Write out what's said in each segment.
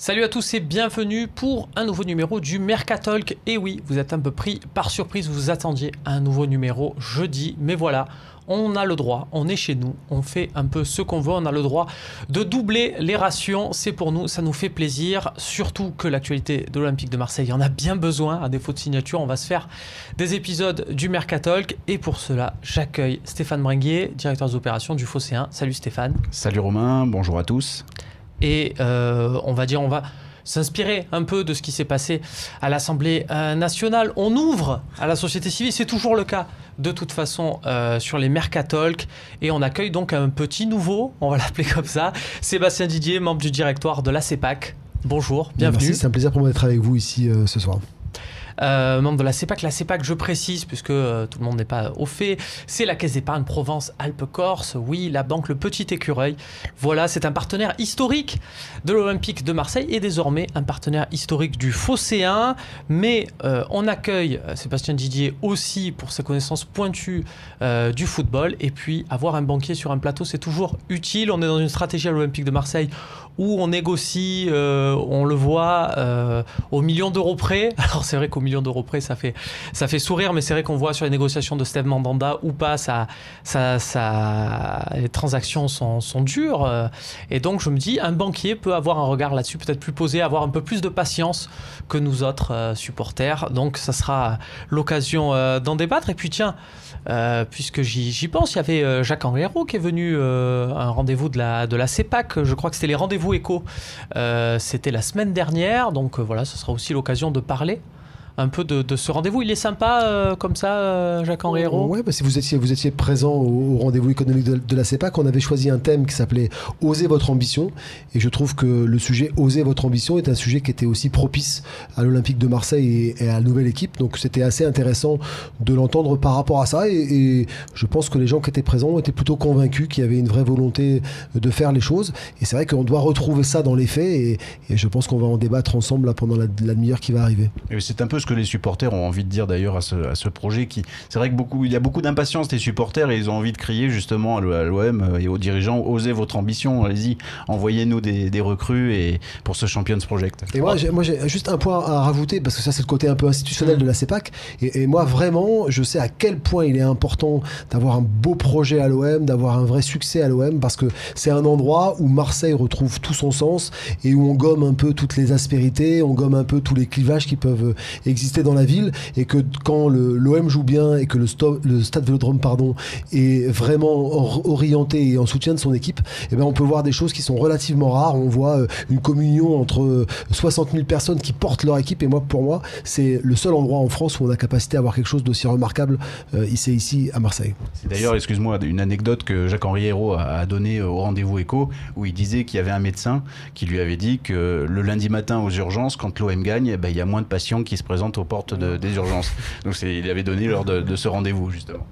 Salut à tous et bienvenue pour un nouveau numéro du Mercatalk. Et oui, vous êtes un peu pris par surprise, vous attendiez un nouveau numéro jeudi, mais voilà, on a le droit, on est chez nous, on fait un peu ce qu'on veut, on a le droit de doubler les rations, c'est pour nous, ça nous fait plaisir, surtout que l'actualité de l'Olympique de Marseille en a bien besoin, à défaut de signature, on va se faire des épisodes du Mercatalk et pour cela, j'accueille Stéphane Bringuier, directeur des opérations du Phocéen. Salut Stéphane. Salut Romain, bonjour à tous. Et on va s'inspirer un peu de ce qui s'est passé à l'Assemblée nationale. On ouvre à la société civile, c'est toujours le cas de toute façon sur les Mercatalk. Et on accueille donc un petit nouveau, on va l'appeler comme ça, Sébastien Didier, membre du directoire de la CEPAC. Bonjour, bienvenue. Merci, c'est un plaisir pour moi d'être avec vous ici ce soir. Membre de la CEPAC. La CEPAC, je précise, puisque tout le monde n'est pas au fait, c'est la Caisse d'épargne Provence-Alpes-Corse. Oui, la banque Le Petit Écureuil. Voilà, c'est un partenaire historique de l'Olympique de Marseille et désormais un partenaire historique du Phocéen. Mais on accueille Sébastien Didier aussi pour ses connaissances pointues du football. Et puis, avoir un banquier sur un plateau, c'est toujours utile. On est dans une stratégie à l'Olympique de Marseille où on négocie, on le voit, au million d'euros près. Alors c'est vrai qu'au million d'euros près, ça fait sourire, mais c'est vrai qu'on voit sur les négociations de Steve Mandanda ou pas, les transactions sont dures. Et donc je me dis, un banquier peut avoir un regard là-dessus, peut-être plus posé, avoir un peu plus de patience que nous autres supporters. Donc ça sera l'occasion d'en débattre. Et puis tiens, puisque j'y pense, il y avait Jacques-Henri Hérault qui est venu à un rendez-vous de la CEPAC. Je crois que c'était les rendez-vous éco. C'était la semaine dernière. Donc voilà, ce sera aussi l'occasion de parler un peu de ce rendez-vous. Il est sympa comme ça, Jacques-Henri Hérault. Oui, parce que vous étiez présent au rendez-vous économique de la CEPAC. On avait choisi un thème qui s'appelait « Osez votre ambition ». Et je trouve que le sujet « Osez votre ambition » est un sujet qui était aussi propice à l'Olympique de Marseille et à la nouvelle équipe. Donc c'était assez intéressant de l'entendre par rapport à ça. Et je pense que les gens qui étaient présents étaient plutôt convaincus qu'il y avait une vraie volonté de faire les choses. Et c'est vrai qu'on doit retrouver ça dans les faits. Et je pense qu'on va en débattre ensemble là, pendant la demi-heure qui va arriver. Et c'est un peu ce que les supporters ont envie de dire d'ailleurs à ce projet qui, c'est vrai il y a beaucoup d'impatience des supporters et ils ont envie de crier justement à l'OM et aux dirigeants, osez votre ambition, allez-y, envoyez-nous des recrues et pour ce Champions Project. Et moi j'ai juste un point à rajouter parce que ça c'est le côté un peu institutionnel de la CEPAC et moi vraiment je sais à quel point il est important d'avoir un beau projet à l'OM, d'avoir un vrai succès à l'OM parce que c'est un endroit où Marseille retrouve tout son sens et où on gomme un peu toutes les aspérités, on gomme un peu tous les clivages qui peuvent exister dans la ville et que quand l'OM joue bien et que le Stade Vélodrome est vraiment orienté et en soutien de son équipe, et ben on peut voir des choses qui sont relativement rares. On voit une communion entre 60 000 personnes qui portent leur équipe et pour moi c'est le seul endroit en France où on a capacité à avoir quelque chose d'aussi remarquable ici à Marseille. C'est d'ailleurs, excuse-moi, une anecdote que Jacques-Henri Hérault a donnée au rendez-vous éco où il disait qu'il y avait un médecin qui lui avait dit que le lundi matin aux urgences, quand l'OM gagne, il y a moins de patients qui se présentent aux portes des urgences. Donc il avait donné lors de ce rendez-vous justement.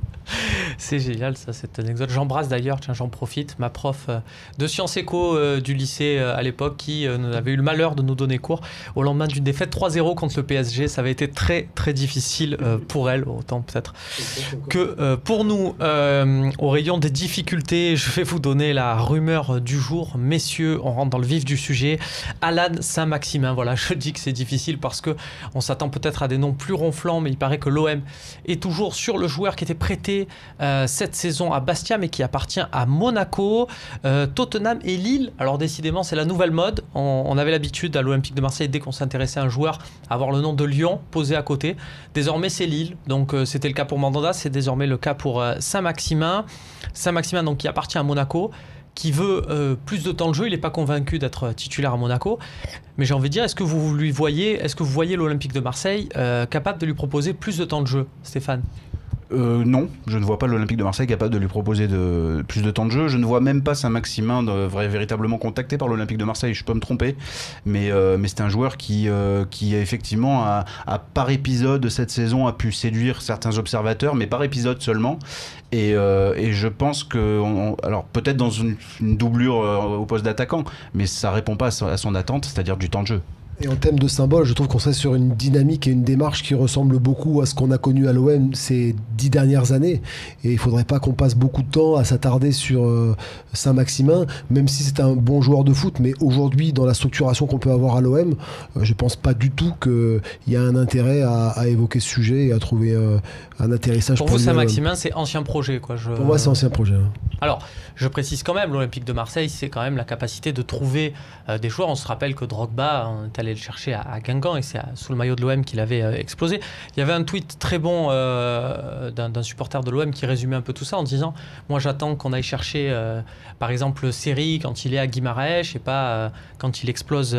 C'est génial ça, cette anecdote. J'embrasse d'ailleurs, tiens j'en profite, ma prof de sciences éco du lycée à l'époque qui avait eu le malheur de nous donner cours au lendemain d'une défaite 3-0 contre le PSG. Ça avait été très très difficile pour elle, autant peut-être que pour nous. Au rayon des difficultés, je vais vous donner la rumeur du jour. Messieurs, on rentre dans le vif du sujet. Alan Saint-Maximin, voilà, je dis que c'est difficile parce que on s'attend peut-être à des noms plus ronflants, mais il paraît que l'OM est toujours sur le joueur qui était prêté cette saison à Bastia mais qui appartient à Monaco, Tottenham et Lille. Alors décidément c'est la nouvelle mode, on avait l'habitude à l'Olympique de Marseille dès qu'on s'intéressait à un joueur à avoir le nom de Lyon posé à côté. Désormais c'est Lille, donc c'était le cas pour Mandanda, c'est désormais le cas pour Saint-Maximin donc qui appartient à Monaco, qui veut plus de temps de jeu. Il n'est pas convaincu d'être titulaire à Monaco. Mais j'ai envie de dire, est-ce que vous voyez l'Olympique de Marseille capable de lui proposer plus de temps de jeu, Stéphane ? Non, je ne vois pas l'Olympique de Marseille capable de lui proposer plus de temps de jeu. Je ne vois même pas Saint-Maximin véritablement contacté par l'Olympique de Marseille. Je peux me tromper, mais c'est un joueur qui effectivement par épisode cette saison a pu séduire certains observateurs, mais par épisode seulement. Et je pense que, alors peut-être dans une doublure au poste d'attaquant, mais ça répond pas à son attente, c'est-à-dire du temps de jeu. Et en termes de symbole, je trouve qu'on serait sur une dynamique et une démarche qui ressemble beaucoup à ce qu'on a connu à l'OM ces 10 dernières années. Et il ne faudrait pas qu'on passe beaucoup de temps à s'attarder sur Saint-Maximin, même si c'est un bon joueur de foot. Mais aujourd'hui, dans la structuration qu'on peut avoir à l'OM, je ne pense pas du tout qu'il y a un intérêt à évoquer ce sujet et à trouver un atterrissage. Pour vous, Saint-Maximin, c'est ancien projet, quoi. Pour moi, c'est ancien projet. Hein. Alors, je précise quand même, l'Olympique de Marseille, c'est quand même la capacité de trouver des joueurs. On se rappelle que Drogba, on est allé le chercher à Guingamp et c'est sous le maillot de l'OM qu'il avait explosé. Il y avait un tweet très bon d'un supporter de l'OM qui résumait un peu tout ça en disant « Moi, j'attends qu'on aille chercher, par exemple, Seri quand il est à Guimarães et pas quand il explose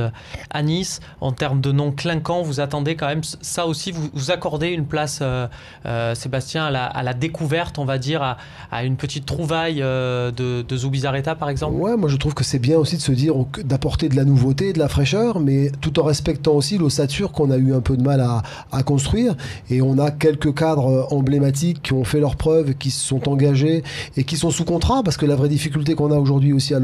à Nice. En termes de nom clinquant, vous attendez quand même ça aussi. Vous accordez une place, Sébastien, à la découverte, on va dire, à une petite trouvaille de Zubizarreta, par exemple. Ouais, moi je trouve que c'est bien aussi de se dire d'apporter de la nouveauté, de la fraîcheur, mais tout en respectant aussi l'ossature qu'on a eu un peu de mal à construire. Et on a quelques cadres emblématiques qui ont fait leurs preuves, qui se sont engagés et qui sont sous contrat, parce que la vraie difficulté qu'on a aujourd'hui aussi à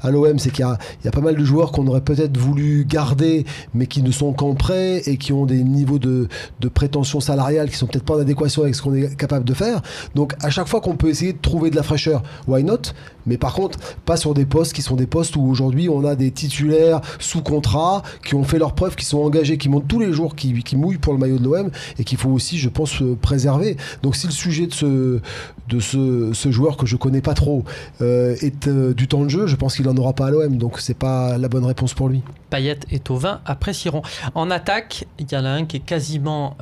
l'OM, c'est qu'il y a pas mal de joueurs qu'on aurait peut-être voulu garder, mais qui ne sont qu'en prêt et qui ont des niveaux de prétention salariale qui sont peut-être pas en adéquation avec ce qu'on est capable de faire. Donc à chaque fois qu'on peut essayer de trouver de la fraîcheur, why not? Mais par contre, pas sur des postes qui sont des postes où aujourd'hui on a des titulaires sous contrat qui ont fait leurs preuves, qui sont engagés, qui montent tous les jours, qui mouillent pour le maillot de l'OM et qu'il faut aussi, je pense, préserver. Donc si le sujet de ce joueur que je connais pas trop est du temps de jeu, je pense qu'il en aura pas à l'OM, donc c'est pas la bonne réponse pour lui. Payet et Thauvin apprécieront. En attaque, il y en a un qui est quasiment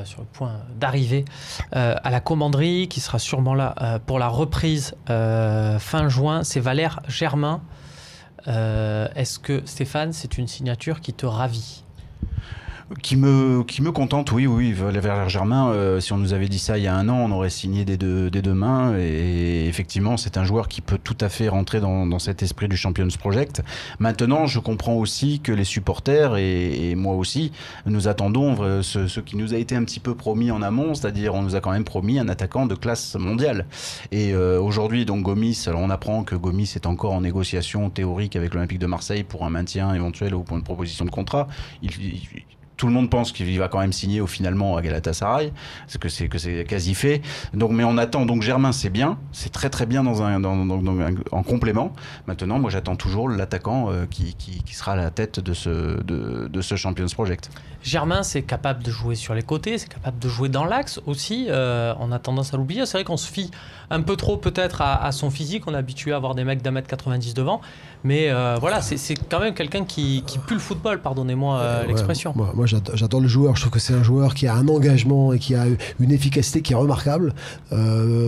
sur le point d'arriver à la commanderie, qui sera sûrement là pour la reprise fin juin. C'est Valère Germain. Est-ce que, Stéphane, c'est une signature qui te ravit ? Qui me contente, oui. Valère Germain, si on nous avait dit ça il y a un an, on aurait signé des deux mains. Et effectivement, c'est un joueur qui peut tout à fait rentrer dans cet esprit du Champions Project. Maintenant, je comprends aussi que les supporters, et moi aussi, nous attendons ce qui nous a été un petit peu promis en amont, c'est-à-dire on nous a quand même promis un attaquant de classe mondiale. Et aujourd'hui, donc Gomis, alors on apprend que Gomis est encore en négociation théorique avec l'Olympique de Marseille pour un maintien éventuel ou pour une proposition de contrat. Tout le monde pense qu'il va quand même signer finalement à Galatasaray, que c'est quasi fait. Donc, mais on attend. Donc Germain, c'est bien, c'est très très bien en complément. Maintenant, moi j'attends toujours l'attaquant qui sera à la tête de ce Champions Project. Germain, c'est capable de jouer sur les côtés, c'est capable de jouer dans l'axe aussi. On a tendance à l'oublier. C'est vrai qu'on se fie un peu trop peut-être à son physique. On est habitué à avoir des mecs d'1m90 devant. Mais voilà, c'est quand même quelqu'un qui pue le football, pardonnez-moi l'expression. Moi j'adore le joueur. Je trouve que c'est un joueur qui a un engagement et qui a une efficacité qui est remarquable.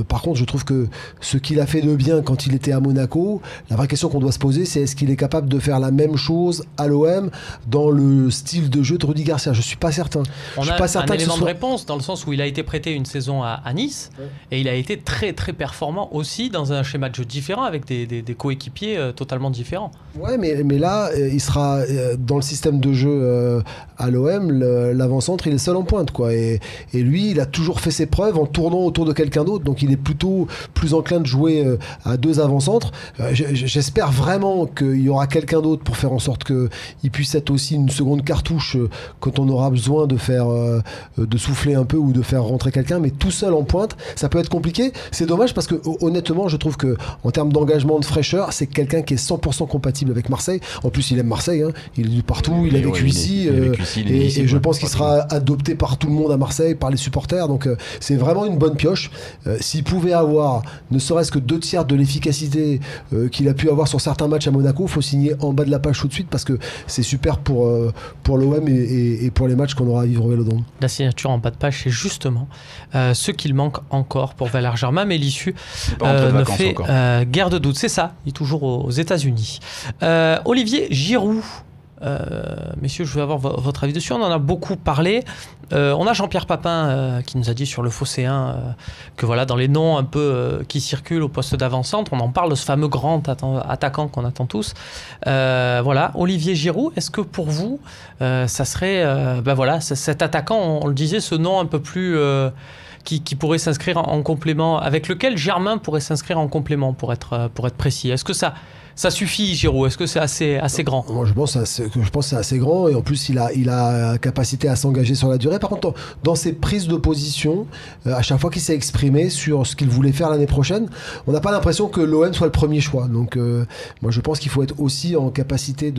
Par contre, je trouve que ce qu'il a fait de bien quand il était à Monaco, la vraie question qu'on doit se poser, c'est est-ce qu'il est capable de faire la même chose à l'OM dans le style de jeu de Rudy Garcia? Je suis pas certain. On a un élément de réponse dans le sens où il a été prêté une saison à Nice et il a été très très performant aussi dans un schéma de jeu différent avec des coéquipiers totalement différents. Ouais, mais là, il sera dans le système de jeu à l'OM, l'avant-centre, il est seul en pointe, quoi. Et lui, il a toujours fait ses preuves en tournant autour de quelqu'un d'autre, donc il est plutôt plus enclin de jouer à deux avant-centres. J'espère vraiment qu'il y aura quelqu'un d'autre pour faire en sorte qu'il puisse être aussi une seconde cartouche quand on aura besoin de faire de souffler un peu ou de faire rentrer quelqu'un, mais tout seul en pointe, ça peut être compliqué. C'est dommage parce que honnêtement, je trouve que en termes d'engagement, de fraîcheur, c'est quelqu'un qui est 100% compatible avec Marseille. En plus, il aime Marseille, hein. Il est du partout, il a vécu ici, et je pense qu'il sera adopté par tout le monde à Marseille, par les supporters. Donc c'est vraiment une bonne pioche. S'il pouvait avoir ne serait-ce que 2/3 de l'efficacité qu'il a pu avoir sur certains matchs à Monaco, il faut signer en bas de la page tout de suite parce que c'est super pour l'OM et pour les matchs qu'on aura à vivre au Vélodrome. La signature en bas de page, c'est justement ce qu'il manque encore pour Valère Germain, mais l'issue ne fait guère de doute. C'est ça, il est toujours aux États-Unis. Olivier Giroud. Messieurs, je veux avoir votre avis dessus. On en a beaucoup parlé. On a Jean-Pierre Papin qui nous a dit sur le Phocéen que voilà, dans les noms un peu qui circulent au poste d'avant-centre, on en parle de ce fameux grand attaquant qu'on attend tous. Voilà, Olivier Giroud, est-ce que pour vous, ça serait voilà, cet attaquant, on le disait, ce nom un peu plus qui pourrait s'inscrire en complément, avec lequel Germain pourrait s'inscrire en complément, pour être précis. Est-ce que ça suffit, Giroud? Est-ce que c'est assez grand? Moi, je pense que c'est assez grand, et en plus, il a capacité à s'engager sur la durée. Par contre, dans ses prises de position, à chaque fois qu'il s'est exprimé sur ce qu'il voulait faire l'année prochaine, on n'a pas l'impression que l'OM soit le premier choix. Donc, moi, je pense qu'il faut être aussi en capacité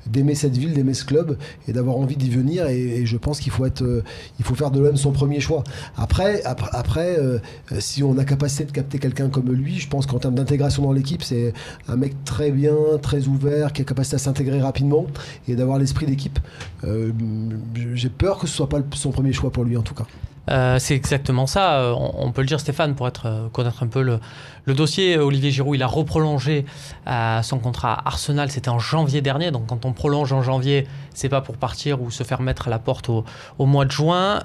d'aimer cette ville, d'aimer ce club, et d'avoir envie d'y venir. Et je pense qu'il faut faire de l'OM son premier choix. Après, si on a capacité de capter quelqu'un comme lui, je pense qu'en termes d'intégration dans l'équipe, c'est un mec très bien, très ouvert, qui a capacité à s'intégrer rapidement et d'avoir l'esprit d'équipe. J'ai peur que ce soit pas son premier choix pour lui, en tout cas. C'est exactement ça. On peut le dire, Stéphane, pour connaître un peu le dossier. Olivier Giroud, il a reprolongé son contrat à Arsenal. C'était en janvier dernier. Donc, quand on prolonge en janvier, c'est pas pour partir ou se faire mettre à la porte au mois de juin.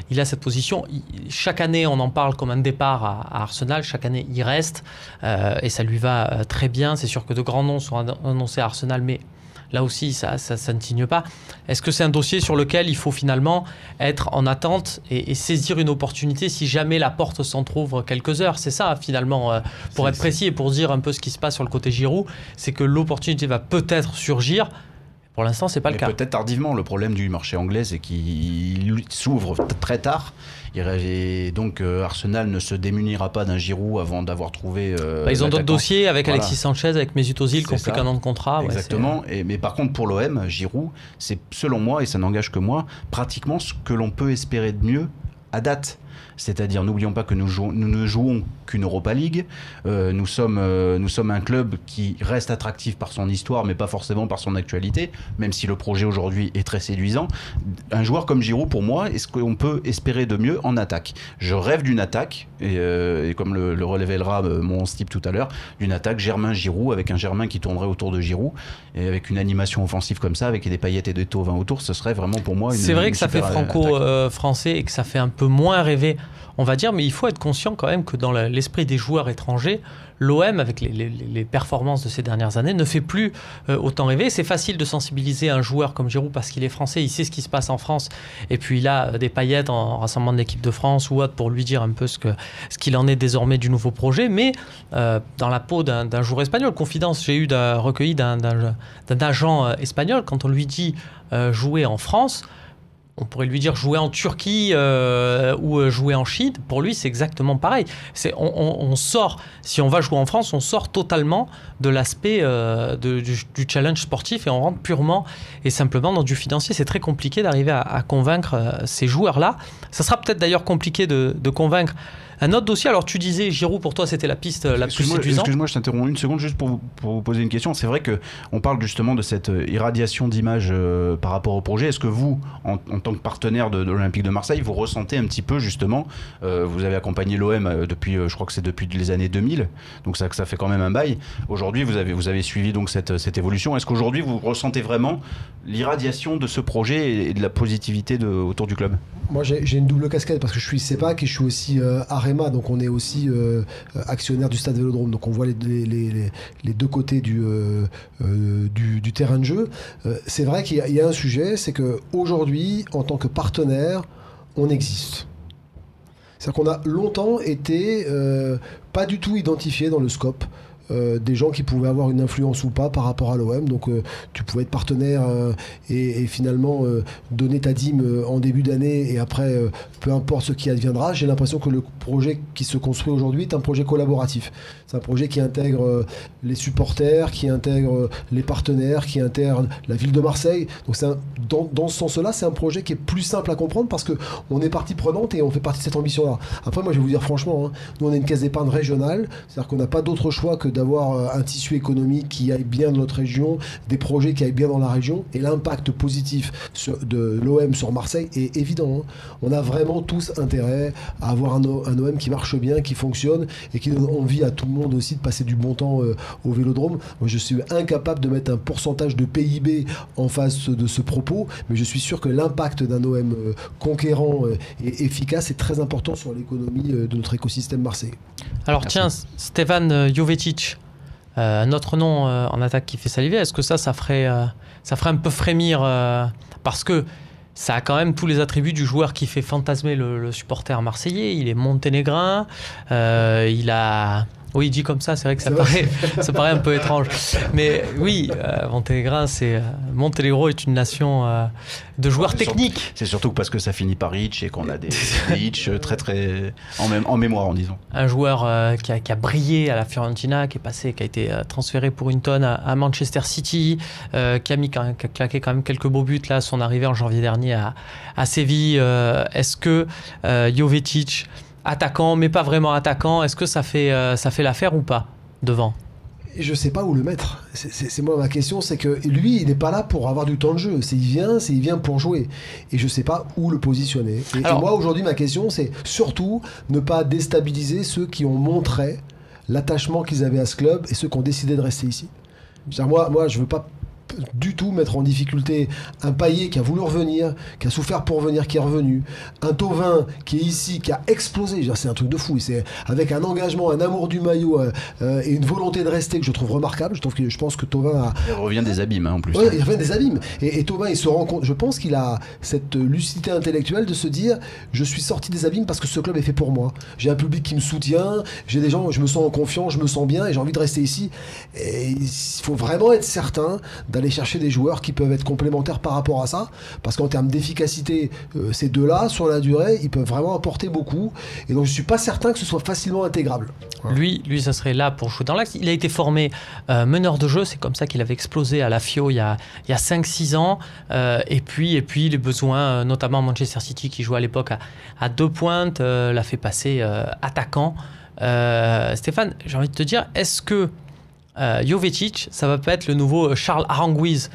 Il a cette position. Chaque année, on en parle comme un départ à Arsenal. Chaque année, il reste et ça lui va très bien. C'est sûr que de grands noms sont annoncés à Arsenal, mais là aussi, ça ne signe pas. Est-ce que c'est un dossier sur lequel il faut finalement être en attente et saisir une opportunité si jamais la porte s'entrouvre quelques heures? C'est ça, finalement, pour être précis et pour dire un peu ce qui se passe sur le côté Giroud, c'est que l'opportunité va peut-être surgir. Pour l'instant, c'est pas le cas. Peut-être tardivement. Le problème du marché anglais, c'est qu'il s'ouvre très tard. Et donc Arsenal ne se démunira pas d'un Giroud avant d'avoir trouvé. Ils ont d'autres dossiers avec Alexis Sanchez, avec Mesut Ozil, qui ont plus qu'un an de contrat. Exactement. Mais par contre, pour l'OM, Giroud, c'est selon moi, et ça n'engage que moi, pratiquement ce que l'on peut espérer de mieux à date. C'est-à-dire, n'oublions pas que nous ne jouons qu'une Europa League. Nous sommes un club qui reste attractif par son histoire, mais pas forcément par son actualité, même si le projet aujourd'hui est très séduisant. Un joueur comme Giroud, pour moi, est-ce qu'on peut espérer de mieux en attaque? Je rêve d'une attaque, et comme le relèvera mon Steve tout à l'heure, d'une attaque Germain-Giroud, avec un Germain qui tournerait autour de Giroud, et avec une animation offensive comme ça, avec des paillettes et des Tauvin autour, ce serait vraiment pour moi une. C'est vrai que ça fait franco-français et que ça fait un peu moins rêver, on va dire, mais il faut être conscient quand même que dans l'esprit des joueurs étrangers, l'OM, avec les performances de ces dernières années, ne fait plus autant rêver. C'est facile de sensibiliser un joueur comme Giroud parce qu'il est français, il sait ce qui se passe en France, et puis il a des paillettes en rassemblement de l'équipe de France ou autre pour lui dire un peu ce qu'il en est désormais du nouveau projet. Mais dans la peau d'un joueur espagnol, confidence j'ai eu recueillie d'un agent espagnol, quand on lui dit jouer en France, on pourrait lui dire jouer en Turquie ou jouer en Chine. Pour lui, c'est exactement pareil. On sort, si on va jouer en France, on sort totalement de l'aspect du challenge sportif et on rentre purement et simplement dans du financier. C'est très compliqué d'arriver à convaincre ces joueurs-là. Ça sera peut-être d'ailleurs compliqué de convaincre un autre dossier. Alors tu disais, Giroud, pour toi, c'était la piste la plus séduisante. Excuse-moi, je t'interromps une seconde juste pour vous poser une question. C'est vrai qu'on parle justement de cette irradiation d'image par rapport au projet. Est-ce que vous, en tant que partenaire de l'Olympique de Marseille, vous ressentez un petit peu justement, vous avez accompagné l'OM depuis, je crois que c'est depuis les années 2000, donc ça fait quand même un bail. Aujourd'hui, vous avez suivi donc cette évolution. Est-ce qu'aujourd'hui, vous ressentez vraiment l'irradiation de ce projet et de la positivité autour du club? Moi, j'ai une double casquette parce que je suis CEPAC et je suis aussi Arema, donc on est aussi actionnaire du Stade Vélodrome, donc on voit les deux côtés du terrain de jeu. C'est vrai qu'il y a un sujet, c'est qu'aujourd'hui, en tant que partenaire, on existe. C'est-à-dire qu'on a longtemps été pas du tout identifié dans le scope des gens qui pouvaient avoir une influence ou pas par rapport à l'OM. Donc tu pouvais être partenaire et finalement donner ta dîme en début d'année et après peu importe ce qui adviendra. J'ai l'impression que le projet qui se construit aujourd'hui est un projet collaboratif. C'est un projet qui intègre les supporters, qui intègre les partenaires, qui intègre la ville de Marseille. Donc dans ce sens-là, c'est un projet qui est plus simple à comprendre parce qu'on est partie prenante et on fait partie de cette ambition-là. Après, moi, je vais vous dire franchement, nous, on est une caisse d'épargne régionale, c'est-à-dire qu'on n'a pas d'autre choix que d'avoir un tissu économique qui aille bien dans notre région, des projets qui aillent bien dans la région, et l'impact positif de l'OM sur Marseille est évident. On a vraiment tous intérêt à avoir un OM qui marche bien, qui fonctionne, et qui donne envie à tout le monde aussi de passer du bon temps au Vélodrome. Moi, je suis incapable de mettre un pourcentage de PIB en face de ce propos, mais je suis sûr que l'impact d'un OM conquérant et efficace est très important sur l'économie de notre écosystème marseillais. Alors tiens, Stevan Jovetic, un autre nom en attaque qui fait saliver, est-ce que ça ferait un peu frémir parce que ça a quand même tous les attributs du joueur qui fait fantasmer le supporter marseillais. Il est monténégrin, il a... Oui, dit comme ça, c'est vrai que ça paraît un peu étrange. Mais oui, Monténégrin, Monténégro est une nation de joueurs techniques. C'est surtout parce que ça finit par Hitch et qu'on a des Hitch très très en mémoire, en disant. Un joueur qui a brillé à la Fiorentina, qui a été transféré pour une tonne à Manchester City, qui a claqué quand même quelques beaux buts là à son arrivée en janvier dernier à Séville. Est-ce que Jovetic, attaquant, mais pas vraiment attaquant, est-ce que ça fait l'affaire ou pas devant? Je sais pas où le mettre. C'est moi ma question, c'est que lui, il n'est pas là pour avoir du temps de jeu. Il vient pour jouer. Et je sais pas où le positionner. Et moi, aujourd'hui, ma question, c'est surtout ne pas déstabiliser ceux qui ont montré l'attachement qu'ils avaient à ce club et ceux qui ont décidé de rester ici. Moi, je veux pas du tout mettre en difficulté un Payet qui a voulu revenir, qui a souffert pour revenir, qui est revenu, un Thauvin qui est ici, qui a explosé. C'est un truc de fou. C'est avec un engagement, un amour du maillot et une volonté de rester que je trouve remarquable. Je pense que Thauvin il revient des abîmes en plus. Ouais, il revient des abîmes. Et Thauvin, il se rend compte. Je pense qu'il a cette lucidité intellectuelle de se dire je suis sorti des abîmes parce que ce club est fait pour moi. J'ai un public qui me soutient, j'ai des gens, je me sens en confiance, je me sens bien et j'ai envie de rester ici. Et il faut vraiment être certain d'aller chercher des joueurs qui peuvent être complémentaires par rapport à ça, parce qu'en termes d'efficacité, ces deux-là, sur la durée, ils peuvent vraiment apporter beaucoup, et donc je suis pas certain que ce soit facilement intégrable. Voilà. Lui, ça serait là pour jouer dans l'axe. Il a été formé meneur de jeu, c'est comme ça qu'il avait explosé à la Fio il y a 5-6 ans, et puis les besoins, notamment à Manchester City, qui jouait à l'époque à deux pointes, l'a fait passer attaquant. Stéphane, j'ai envie de te dire, est-ce que Jovetic, ça va pas être le nouveau Charles Aranguiz,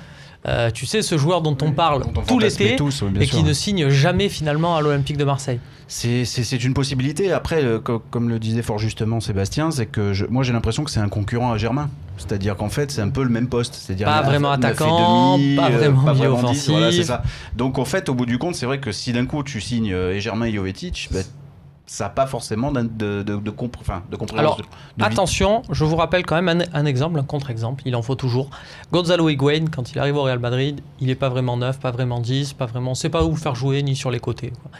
tu sais, ce joueur dont on parle tout l'été et qui ne signe jamais finalement à l'Olympique de Marseille? C'est une possibilité. Après, comme le disait fort justement Sébastien, c'est que moi j'ai l'impression que c'est un concurrent à Germain. C'est-à-dire qu'en fait c'est un peu le même poste. C'est-à-dire pas vraiment attaquant, pas vraiment milieu offensif. Voilà, c'est ça. Donc en fait, au bout du compte, c'est vrai que si d'un coup tu signes Germain et Jovetic, ça n'a pas forcément de compréhension. Alors, attention, je vous rappelle quand même un exemple, un contre-exemple, il en faut toujours. Gonzalo Higuaín, quand il arrive au Real Madrid, il n'est pas vraiment 9, pas vraiment 10, on ne sait pas où le faire jouer, ni sur les côtés, quoi.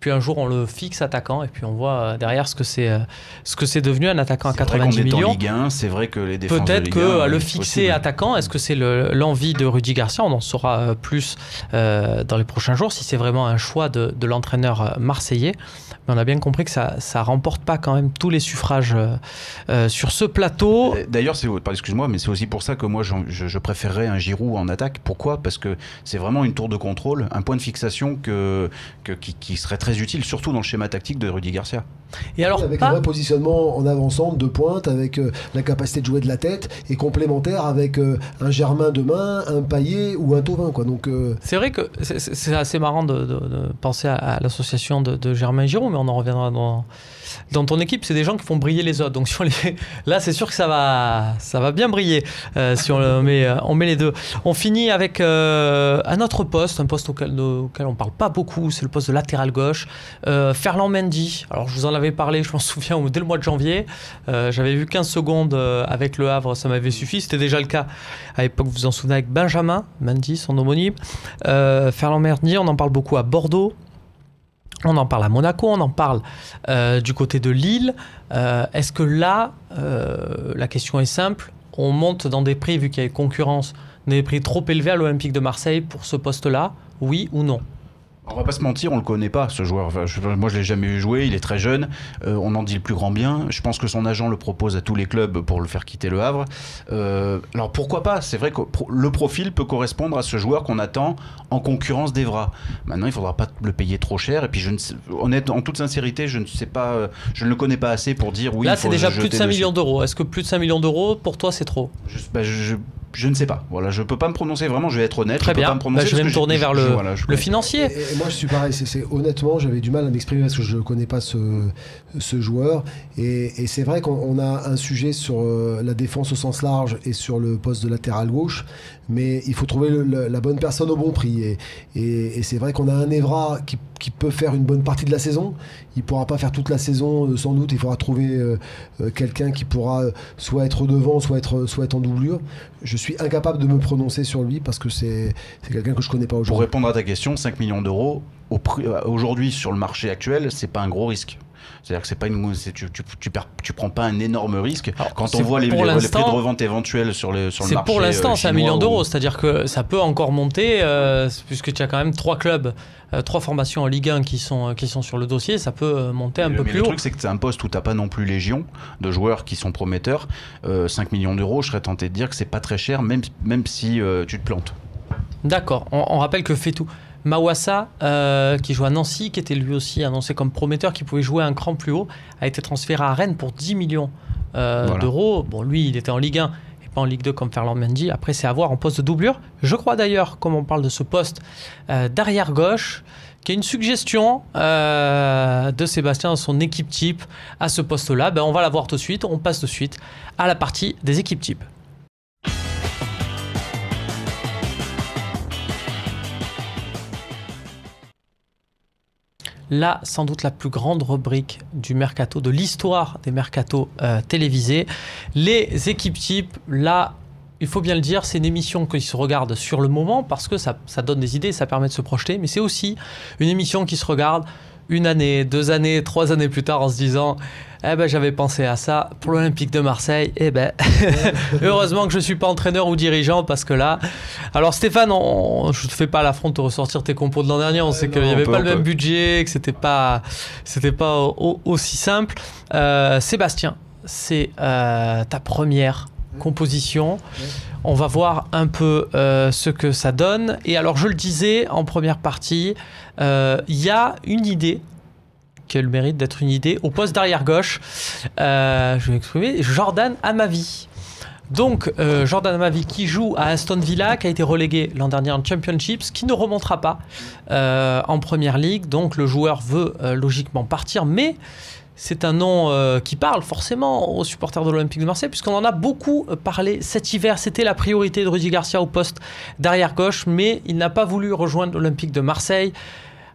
Puis un jour, on le fixe attaquant, et puis on voit derrière ce que c'est devenu, un attaquant à 90 millions. En Ligue 1, c'est vrai que les défenses peut-être de Ligue que 1, le fixer attaquant, est-ce que c'est l'envie de Rudy Garcia? On en saura plus dans les prochains jours, si c'est vraiment un choix de l'entraîneur marseillais. Mais on a bien compris que ça remporte pas quand même tous les suffrages sur ce plateau. D'ailleurs, excuse-moi, mais c'est aussi pour ça que moi, je préférerais un Giroud en attaque. Pourquoi? Parce que c'est vraiment une tour de contrôle, un point de fixation qui serait très utile, surtout dans le schéma tactique de Rudy Garcia. Et alors, avec un vrai positionnement en avançant de pointe, avec la capacité de jouer de la tête, et complémentaire avec un Germain demain, un Payet ou un Thauvin, quoi. Donc c'est vrai que c'est assez marrant de penser à l'association de Germain et Giroud, mais on en reviendra dans ton équipe. C'est des gens qui font briller les autres, donc là c'est sûr que ça va bien briller si on met les deux. On finit avec un autre poste, un poste auquel on parle pas beaucoup, c'est le poste de latéral gauche. Ferland Mendy, alors je vous en avais parlé, je m'en souviens, dès le mois de janvier, j'avais vu 15 secondes avec le Havre, ça m'avait suffi. C'était déjà le cas à l'époque, vous vous en souvenez, avec Benjamin Mendy, son homonyme. Ferland Mendy, on en parle beaucoup à Bordeaux, on en parle à Monaco, on en parle du côté de Lille. Est-ce que là, la question est simple, on monte dans des prix, vu qu'il y a concurrence, des prix trop élevés à l'Olympique de Marseille pour ce poste-là, oui ou non? On va pas se mentir, on le connaît pas, ce joueur. Enfin, moi, je l'ai jamais vu jouer. Il est très jeune. On en dit le plus grand bien. Je pense que son agent le propose à tous les clubs pour le faire quitter le Havre. Alors pourquoi pas? C'est vrai que le profil peut correspondre à ce joueur qu'on attend en concurrence d'Evra. Maintenant, il faudra pas le payer trop cher. Et puis, en toute sincérité, je ne sais pas, je ne le connais pas assez pour dire oui. Là, c'est déjà plus de 5 millions d'euros. Est-ce que plus de 5 millions d'euros, pour toi, c'est trop? Je ne sais pas. Voilà, je peux pas me prononcer. Vraiment, je vais être honnête. Très bien. Je vais me tourner vers le financier. Et moi, je suis pareil. Honnêtement, j'avais du mal à m'exprimer parce que je ne connais pas ce joueur. Et c'est vrai qu'on a un sujet sur la défense au sens large et sur le poste de latéral gauche. Mais il faut trouver la bonne personne au bon prix. Et c'est vrai qu'on a un Evra qui peut faire une bonne partie de la saison. Il pourra pas faire toute la saison, sans doute. Il faudra trouver quelqu'un qui pourra soit être devant, soit être en doublure. Je suis incapable de me prononcer sur lui parce que c'est quelqu'un que je connais pas aujourd'hui. Pour répondre à ta question, 5 millions d'euros, aujourd'hui sur le marché actuel, c'est pas un gros risque. C'est-à-dire que c'est pas tu prends pas un énorme risque. Alors, quand on voit les prix de revente éventuels sur le marché. C'est pour l'instant, c'est 1 million d'euros. C'est-à-dire que ça peut encore monter, puisque tu as quand même 3 clubs, 3 formations en Ligue 1 qui sont sur le dossier. Ça peut monter un peu plus haut. Le truc, c'est que c'est un poste où tu n'as pas non plus légion de joueurs qui sont prometteurs. 5 millions d'euros, je serais tenté de dire que c'est pas très cher, même si tu te plantes. D'accord. On rappelle que Fetou Mawassa, qui joue à Nancy, qui était lui aussi annoncé comme prometteur, qui pouvait jouer un cran plus haut, a été transféré à Rennes pour 10 millions d'euros. Bon, lui, il était en Ligue 1 et pas en Ligue 2 comme Ferland Mendy. Après, c'est à voir en poste de doublure. Je crois d'ailleurs, comme on parle de ce poste d'arrière gauche, qu'il y a une suggestion de Sébastien dans son équipe type à ce poste-là. On va la voir tout de suite. On passe de suite à la partie des équipes types. Là, sans doute la plus grande rubrique du mercato, de l'histoire des mercatos télévisés. Les équipes types, là, il faut bien le dire, c'est une émission qui se regarde sur le moment parce que ça donne des idées, ça permet de se projeter, mais c'est aussi une émission qui se regarde 1 année, 2 années, 3 années plus tard en se disant j'avais pensé à ça pour l'Olympique de Marseille, heureusement que je ne suis pas entraîneur ou dirigeant parce que là... Alors Stéphane, je ne te fais pas l'affront de ressortir tes compos de l'an dernier, on sait qu'il n'y avait pas le même budget, que c'était pas aussi simple. Sébastien, c'est ta première composition. On va voir un peu ce que ça donne. Et alors, je le disais en première partie, il y a une idée qui a le mérite d'être une idée au poste d'arrière gauche. Je vais m'exprimer. Jordan Amavi. Donc, Jordan Amavi qui joue à Aston Villa, qui a été relégué l'an dernier en Championships, qui ne remontera pas en Première Ligue. Donc, le joueur veut logiquement partir, mais c'est un nom qui parle forcément aux supporters de l'Olympique de Marseille, puisqu'on en a beaucoup parlé cet hiver. C'était la priorité de Rudy Garcia au poste d'arrière gauche, mais il n'a pas voulu rejoindre l'Olympique de Marseille.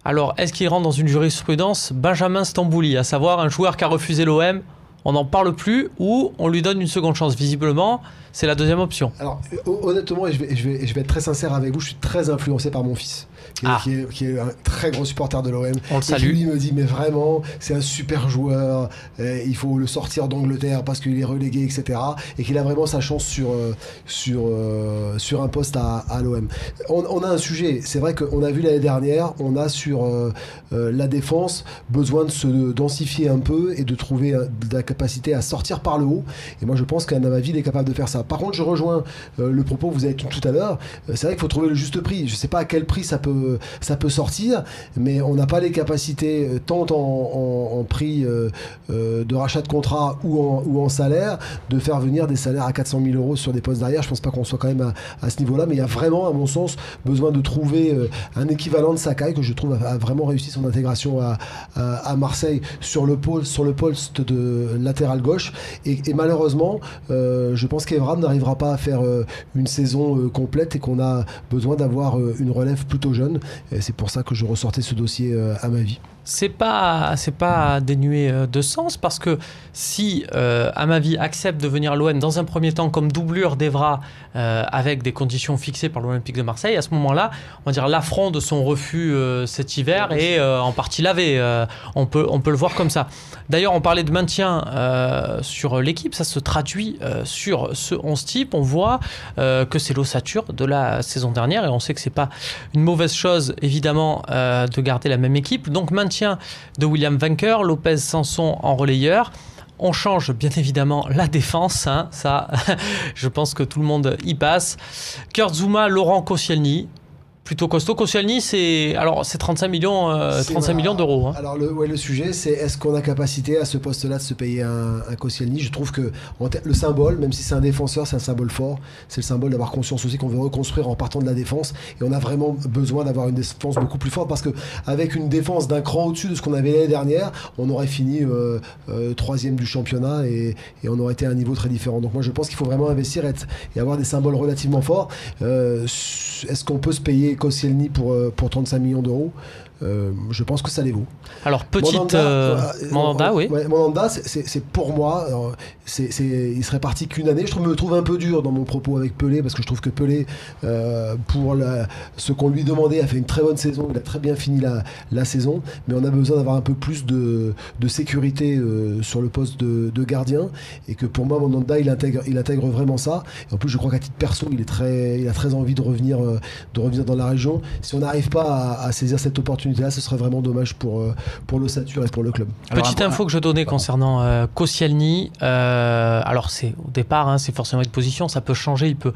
Alors, est-ce qu'il rentre dans une jurisprudence Benjamin Stambouli, à savoir un joueur qui a refusé l'OM, on n'en parle plus, ou on lui donne une seconde chance? Visiblement, c'est la deuxième option. Alors, honnêtement, et je vais être très sincère avec vous, je suis très influencé par mon fils, qui est un très gros supporter de l'OM. On le salue. Et lui me dit, mais vraiment, c'est un super joueur, il faut le sortir d'Angleterre parce qu'il est relégué, etc. Et qu'il a vraiment sa chance sur un poste à l'OM. On a un sujet, c'est vrai qu'on a vu l'année dernière, on a sur la défense besoin de se densifier un peu et de trouver de la capacité à sortir par le haut. Et moi, je pense qu'Amavi est capable de faire ça. Par contre, je rejoins le propos que vous avez tout à l'heure. C'est vrai qu'il faut trouver le juste prix. Je ne sais pas à quel prix ça peut sortir, mais on n'a pas les capacités, tant en prix de rachat de contrat ou en salaire, de faire venir des salaires à 400 000 euros sur des postes derrière. Je ne pense pas qu'on soit quand même à ce niveau-là, mais il y a vraiment, à mon sens, besoin de trouver un équivalent de Sakai, que je trouve a vraiment réussi son intégration à Marseille sur le poste de latéral gauche. Et malheureusement, je pense qu'Evra n'arrivera pas à faire une saison complète et qu'on a besoin d'avoir une relève plutôt jeune. Et c'est pour ça que je ressortais ce dossier à ma vie. C'est pas dénué de sens, parce que si Amavi accepte de venir à l'OM dans un premier temps comme doublure d'Evra avec des conditions fixées par l'Olympique de Marseille, à ce moment-là, on va dire l'affront de son refus cet hiver est en partie lavé. On peut le voir comme ça. D'ailleurs, on parlait de maintien sur l'équipe, ça se traduit sur ce 11 type. On voit que c'est l'ossature de la saison dernière et on sait que c'est pas une mauvaise chose évidemment de garder la même équipe. Donc maintien de William Vainqueur, Lopez Sanson en relayeur. On change bien évidemment la défense, hein, ça je pense que tout le monde y passe. Kurt Zouma, Laurent Koscielny, plutôt costaud. Koscielny, c'est 35 millions d'euros. Hein. Alors le sujet, c'est est-ce qu'on a capacité à ce poste-là de se payer un Koscielny? Je trouve que le symbole, même si c'est un défenseur, c'est un symbole fort. C'est le symbole d'avoir conscience aussi qu'on veut reconstruire en partant de la défense. Et on a vraiment besoin d'avoir une défense beaucoup plus forte, parce qu'avec une défense d'un cran au-dessus de ce qu'on avait l'année dernière, on aurait fini 3e du championnat et on aurait été à un niveau très différent. Donc moi, je pense qu'il faut vraiment investir et avoir des symboles relativement forts. Est-ce qu'on peut se payer Koscielny pour 35 millions d'euros? je pense que ça les vaut. Alors, petite Mandanda, oui. Ouais, Mandanda, c'est pour moi, il serait parti qu'une année. Je me trouve un peu dur dans mon propos avec Pelé, parce que je trouve que Pelé, pour ce qu'on lui demandait, a fait une très bonne saison. Il a très bien fini la saison, mais on a besoin d'avoir un peu plus de sécurité sur le poste de gardien, et que pour moi, Mandanda, il intègre vraiment ça. Et en plus, je crois qu'à titre perso, il a très envie de revenir dans la région. Si on n'arrive pas à saisir cette opportunité-là, ce serait vraiment dommage pour l'ossature et pour le club. Petite info que je donnais concernant Koscielny. Alors, c'est au départ, c'est forcément une position, ça peut changer, il peut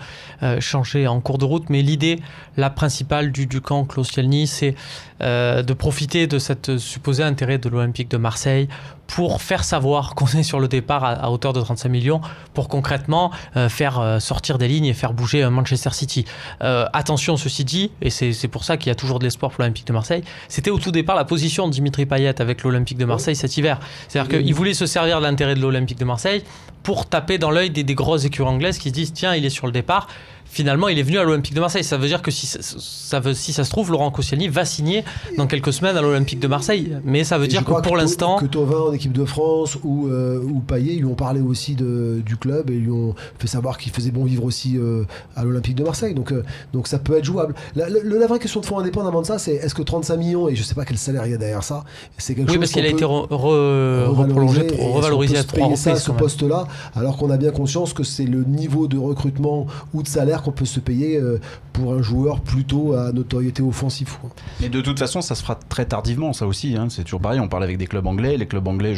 changer en cours de route, mais l'idée, la principale du camp Koscielny, c'est de profiter de cette supposé intérêt de l'Olympique de Marseille pour faire savoir qu'on est sur le départ à hauteur de 35 millions pour concrètement faire sortir des lignes et faire bouger Manchester City. Attention, ceci dit, et c'est pour ça qu'il y a toujours de l'espoir pour l'Olympique de Marseille, c'était au tout départ la position de Dimitri Payet avec l'Olympique de Marseille cet hiver. C'est-à-dire qu'il voulait se servir de l'intérêt de l'Olympique de Marseille pour taper dans l'œil des grosses écuries anglaises qui se disent tiens, il est sur le départ. Finalement, il est venu à l'Olympique de Marseille. Ça veut dire que si ça se trouve, Laurent Koscielny va signer dans quelques semaines à l'Olympique de Marseille. Mais ça veut dire que pour l'instant... Que Thauvin en équipe de France ou Payet lui ont parlé aussi du club et lui ont fait savoir qu'il faisait bon vivre aussi à l'Olympique de Marseille. Donc ça peut être jouable. La vraie question de fond indépendamment de ça, c'est est-ce que 35 millions, et je ne sais pas quel salaire il y a derrière ça, c'est quelque chose parce qu'il a été revalorisé à 3 reprises. À ce poste-là, alors qu'on a bien conscience que c'est le niveau de recrutement ou de salaire qu'on peut se payer pour un joueur plutôt à notoriété offensive. Mais de toute façon, ça se fera très tardivement, ça aussi. C'est toujours pareil, on parle avec des clubs anglais. Les clubs anglais,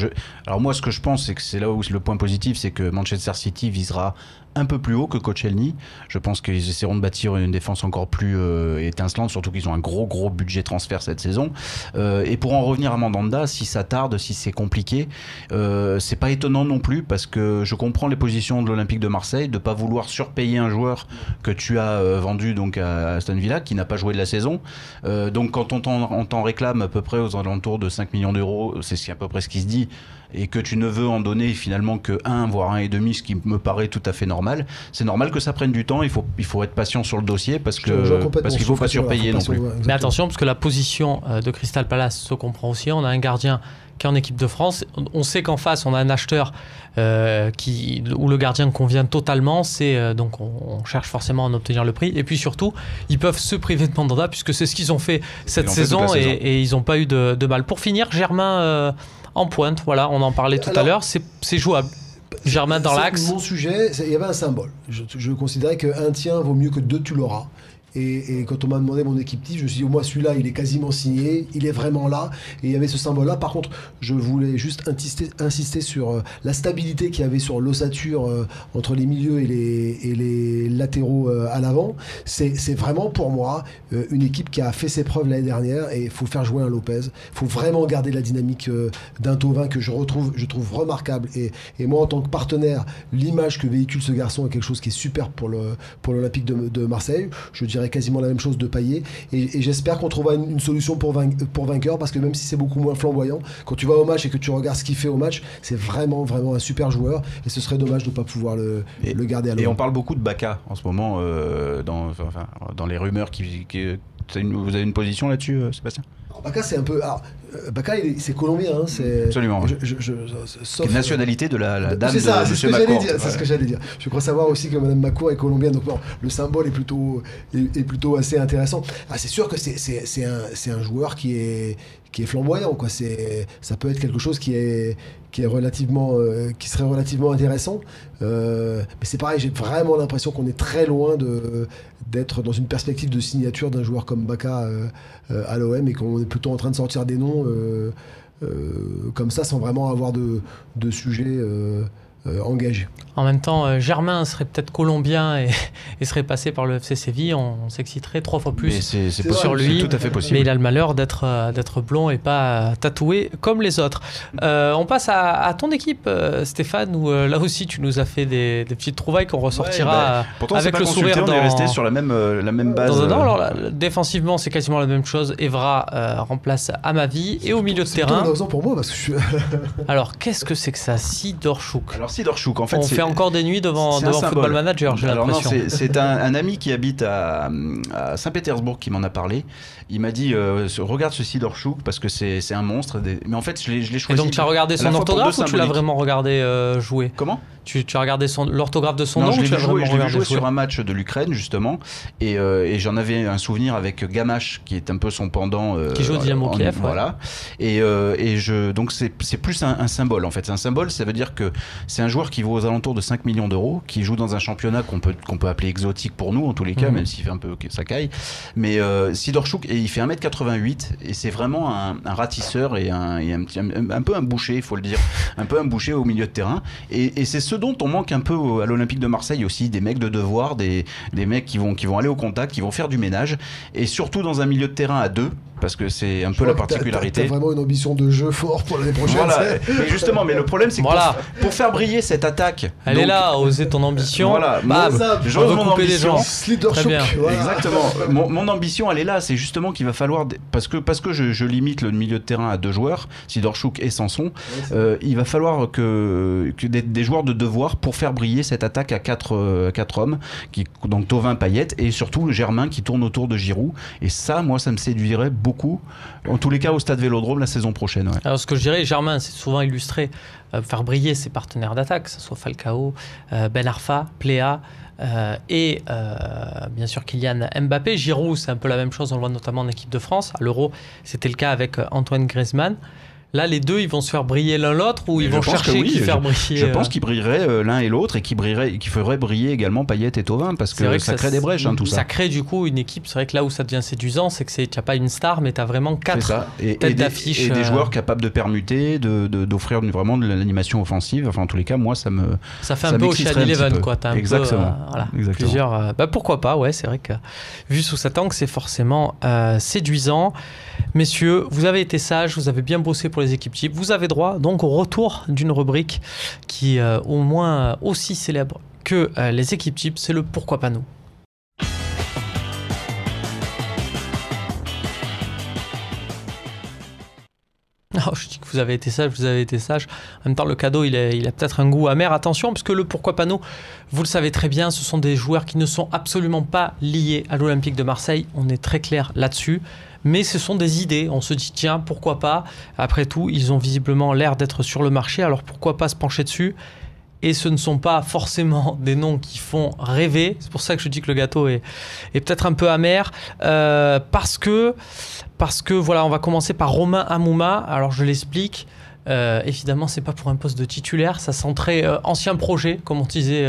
alors moi, ce que je pense, c'est que c'est là où le point positif, c'est que Manchester City visera un peu plus haut que Koscielny. Je pense qu'ils essaieront de bâtir une défense encore plus étincelante, surtout qu'ils ont un gros budget transfert cette saison. Et pour en revenir à Mandanda, si ça tarde, si c'est compliqué, c'est pas étonnant non plus, parce que je comprends les positions de l'Olympique de Marseille de pas vouloir surpayer un joueur que tu as vendu donc à Aston Villa, qui n'a pas joué de la saison. Donc quand on t'en réclame à peu près aux alentours de 5 millions d'euros, c'est à peu près ce qui se dit, et que tu ne veux en donner finalement que 1 voire 1,5, ce qui me paraît tout à fait normal. C'est normal que ça prenne du temps, il faut être patient sur le dossier parce qu'il ne faut pas surpayer non plus. Mais attention, parce que la position de Crystal Palace se comprend aussi. On a un gardien qui est en équipe de France. On sait qu'en face, on a un acheteur où le gardien convient totalement. Donc on cherche forcément à en obtenir le prix. Et puis surtout, ils peuvent se priver de Mandanda, puisque c'est ce qu'ils ont fait cette saison et ils n'ont pas eu de mal. Pour finir, Germain en pointe, voilà, on en parlait tout à l'heure, c'est jouable. Germain dans l'axe. Mon sujet, il y avait un symbole. Je considérais qu'un tien vaut mieux que 2 tu l'auras. Et quand on m'a demandé mon équipe type, je me suis dit, moi celui-là il est quasiment signé, il est vraiment là, et il y avait ce symbole-là. Par contre, je voulais juste insister sur la stabilité qu'il y avait sur l'ossature entre les milieux et les latéraux à l'avant. C'est vraiment pour moi une équipe qui a fait ses preuves l'année dernière, et il faut faire jouer un Lopez. Il faut vraiment garder la dynamique d'un Thauvin que je trouve remarquable. Et moi en tant que partenaire, l'image que véhicule ce garçon est quelque chose qui est super pour l'Olympique de Marseille. Je dirais quasiment la même chose de Payet, et j'espère qu'on trouvera une solution pour vainqueur, parce que même si c'est beaucoup moins flamboyant, quand tu vas au match et que tu regardes ce qu'il fait au match, c'est vraiment un super joueur, et ce serait dommage de ne pas pouvoir le garder à l'eau. Et on parle beaucoup de Bacca en ce moment dans les rumeurs vous avez une position là-dessus, Sébastien? Bacca, c'est un peu... Bacca, c'est colombien. Absolument. Sauf nationalité de la dame de M. Macour. C'est ce que j'allais dire. Je crois savoir aussi que Mme Macour est colombienne, donc le symbole est plutôt assez intéressant. C'est sûr que c'est un joueur qui est flamboyant, quoi. Ça peut être quelque chose qui serait relativement intéressant. Mais c'est pareil, j'ai vraiment l'impression qu'on est très loin d'être dans une perspective de signature d'un joueur comme Bacca à l'OM, et qu'on est plutôt en train de sortir des noms comme ça, sans vraiment avoir de sujet engagé. En même temps, Germain serait peut-être colombien et serait passé par le FC Séville, on s'exciterait 3 fois plus sur lui. C'est tout à fait possible. Mais il a le malheur d'être blond et pas tatoué comme les autres. On passe à ton équipe, Stéphane, où là aussi tu nous as fait des petites trouvailles qu'on ressortira pourtant, avec le sourire. On est resté sur la même base. Défensivement, c'est quasiment la même chose. Evra remplace Amavi, et au milieu de terrain. C'est pour moi, parce que je suis... Alors, qu'est-ce que c'est que ça, Sidor Chouk? Alors Alors Sidorchuk, en fait, on fait encore des nuits devant Football Manager, j'ai l'impression. C'est un ami qui habite à Saint-Pétersbourg qui m'en a parlé. Il m'a dit regarde ce Sidorchuk parce que c'est un monstre. Mais en fait, je l'ai choisi. Et donc tu as regardé son orthographe ou tu l'as vraiment regardé jouer? Comment? Tu as regardé l'orthographe de son nom? Je l'ai vu jouer sur un match de l'Ukraine justement, et j'en avais un souvenir avec Gamache qui est un peu son pendant. Qui joue au Dynamo Kiev. Voilà. Donc c'est plus un symbole en fait. C'est un symbole, ça veut dire que c'est un joueur qui vaut aux alentours de 5 millions d'euros, qui joue dans un championnat qu'on peut appeler exotique pour nous en tous les cas, même s'il fait un peu ça caille. Mais Sidorchuk, il fait 1m88 et c'est vraiment un ratisseur et un peu un boucher, il faut le dire, un peu un boucher au milieu de terrain. Et c'est ce dont on manque un peu à l'Olympique de Marseille aussi, des mecs de devoir, des mecs qui vont aller au contact, qui vont faire du ménage, et surtout dans un milieu de terrain à deux, parce que c'est un peu la particularité. T'as vraiment une ambition de jeu fort pour l'année prochaine. Voilà, mais justement, le problème c'est que pour faire briller cette attaque... Elle est là, oser ton ambition. Voilà, j'ose mon ambition. Des gens. Très bien. Voilà. Exactement. Mon ambition, elle est là, c'est justement qu'il va falloir... Parce que je limite le milieu de terrain à 2 joueurs, Sidorchuk et Sanson, il va falloir que des joueurs de devoir pour faire briller cette attaque à 4 hommes, donc Thauvin, Payet, et surtout Germain qui tourne autour de Giroud. Et ça, moi, ça me séduirait beaucoup, en tous les cas au Stade Vélodrome la saison prochaine. Ouais. Alors ce que je dirais, Germain, c'est souvent illustré, faire briller ses partenaires d'attaque, que ce soit Falcao, Ben Arfa, Pléa, et bien sûr Kylian Mbappé. Giroud, c'est un peu la même chose, on le voit notamment en équipe de France. À l'Euro, c'était le cas avec Antoine Griezmann. Là, les deux, ils vont se faire briller l'un l'autre ou ils vont chercher qui faire briller. Je pense qu'ils brilleraient l'un et l'autre et qu'ils feraient briller également Payet et Thauvin parce que ça crée des brèches, tout ça. Ça crée du coup une équipe. C'est vrai que là où ça devient séduisant, c'est que tu n'as pas une star, mais tu as vraiment 4 têtes d'affiche. Et des joueurs capables de permuter, d'offrir vraiment de l'animation offensive. Enfin, en tous les cas, moi, ça fait un peu au Ocean Eleven, quoi. Exactement. Exactement. Plusieurs. Pourquoi pas, ouais, c'est vrai que vu sous cet angle, c'est forcément séduisant. Messieurs, vous avez été sages, vous avez bien bossé pour les équipes types. Vous avez droit donc au retour d'une rubrique qui est au moins aussi célèbre que les équipes types, c'est le pourquoi pas nous. Alors, je dis que vous avez été sage. En même temps, le cadeau, il a peut-être un goût amer. Attention, parce que le pourquoi pas nous, vous le savez très bien, ce sont des joueurs qui ne sont absolument pas liés à l'Olympique de Marseille. On est très clair là-dessus. Mais ce sont des idées. On se dit, tiens, pourquoi pas? Après tout, ils ont visiblement l'air d'être sur le marché, alors pourquoi pas se pencher dessus? Et ce ne sont pas forcément des noms qui font rêver. C'est pour ça que je dis que le gâteau est peut-être un peu amer. Parce que voilà, on va commencer par Romain Hamouma. Alors je l'explique. Évidemment, c'est pas pour un poste de titulaire. Ça sent très ancien projet, comme on disait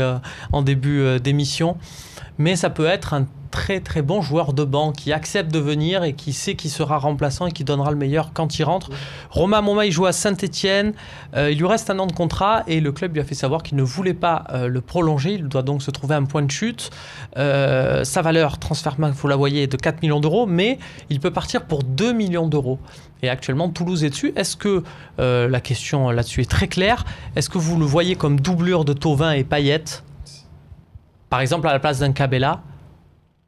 en début d'émission. Mais ça peut être un très très bon joueur de banc qui accepte de venir et qui sait qu'il sera remplaçant et qui donnera le meilleur quand il rentre. Romain Hamouma, il joue à Saint-Etienne, il lui reste 1 an de contrat et le club lui a fait savoir qu'il ne voulait pas le prolonger, il doit donc se trouver à un point de chute. Sa valeur transfermarkt, vous la voyez, est de 4 millions d'euros, mais il peut partir pour 2 millions d'euros. Et actuellement, Toulouse est dessus. Est-ce que la question là-dessus est très claire? Est-ce que vous le voyez comme doublure de Thauvin et Payet, par exemple à la place d'un Cabella?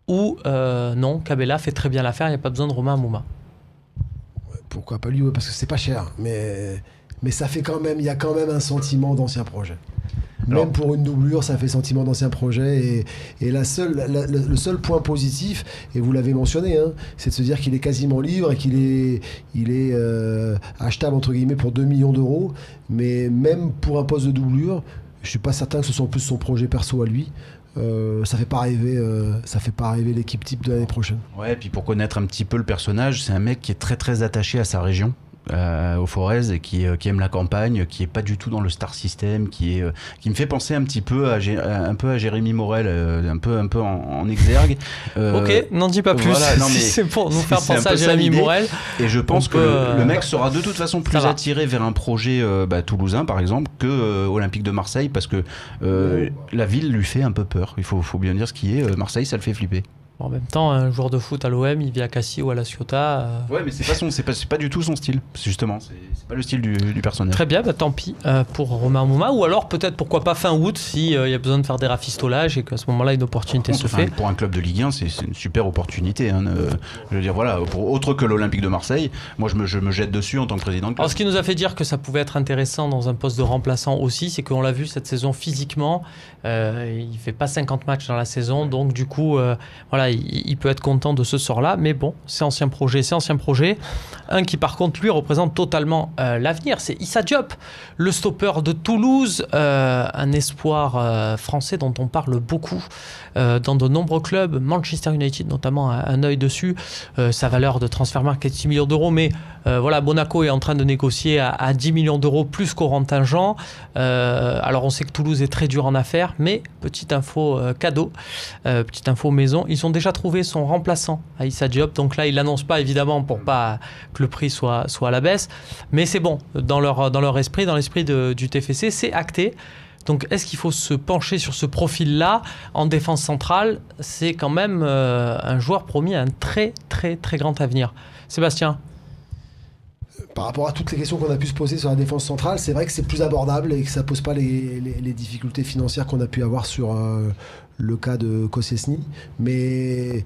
Ou non, Cabella fait très bien l'affaire, il n'y a pas besoin de Romain Hamouma. Pourquoi pas lui, parce que c'est pas cher, mais ça fait quand même, il y a quand même un sentiment d'ancien projet. Même pour une doublure, ça fait sentiment d'ancien projet. Et le seul point positif, et vous l'avez mentionné, hein, c'est de se dire qu'il est quasiment libre et qu'il est achetable entre guillemets pour 2 millions d'euros. Mais même pour un poste de doublure, je suis pas certain que ce soit plus son projet perso à lui. Ça fait pas rêver l'équipe type de l'année prochaine. Ouais, et puis pour connaître un petit peu le personnage, c'est un mec qui est très très attaché à sa région. Au Forez et qui aime la campagne, qui est pas du tout dans le star system, qui me fait penser un petit peu à Jérémy Morel, un peu en exergue. Ok, n'en dis pas plus. Voilà, non, mais c'est pour nous faire penser à Jérémy Morel. Et je pense que le mec sera de toute façon plus attiré vers un projet toulousain par exemple que Olympique de Marseille, parce que la ville lui fait un peu peur. Il faut bien dire ce qui est. Marseille, ça le fait flipper. En même temps, un joueur de foot à l'OM, il vit à Cassis ou à La Ciotat. Ouais, mais c'est pas du tout son style, justement. C'est pas le style du personnage. Très bien, bah, tant pis pour Romain Mouma. Ou alors peut-être pourquoi pas fin août s'il y a besoin de faire des rafistolages et qu'à ce moment-là une opportunité se fait. Pour un club de Ligue 1, c'est une super opportunité. Hein, je veux dire, voilà, autre que l'Olympique de Marseille, moi je me jette dessus en tant que président de club. Alors ce qui nous a fait dire que ça pouvait être intéressant dans un poste de remplaçant aussi, c'est qu'on l'a vu cette saison physiquement, il fait pas 50 matchs dans la saison, donc du coup, voilà, il peut être content de ce sort-là, mais bon, c'est ancien projet. Un qui par contre lui représente totalement l'avenir, c'est Issa Diop, le stopper de Toulouse, un espoir français dont on parle beaucoup dans de nombreux clubs, Manchester United notamment a un œil dessus, sa valeur de transfert market 6 millions d'euros, mais voilà, Monaco est en train de négocier à 10 millions d'euros plus contingent. Alors on sait que Toulouse est très dur en affaires, mais petite info cadeau, petite info maison, ils ont déjà trouvé son remplaçant à Issa Diop, donc là ils l'annoncent pas évidemment pour pas que le prix soit à la baisse, mais c'est bon, dans leur esprit, dans l'esprit du TFC, c'est acté. Donc est-ce qu'il faut se pencher sur ce profil-là en défense centrale? C'est quand même un joueur promis à un très très très grand avenir. Sébastien? Par rapport à toutes les questions qu'on a pu se poser sur la défense centrale, c'est vrai que c'est plus abordable et que ça pose pas les difficultés financières qu'on a pu avoir sur le cas de Koscielny. Mais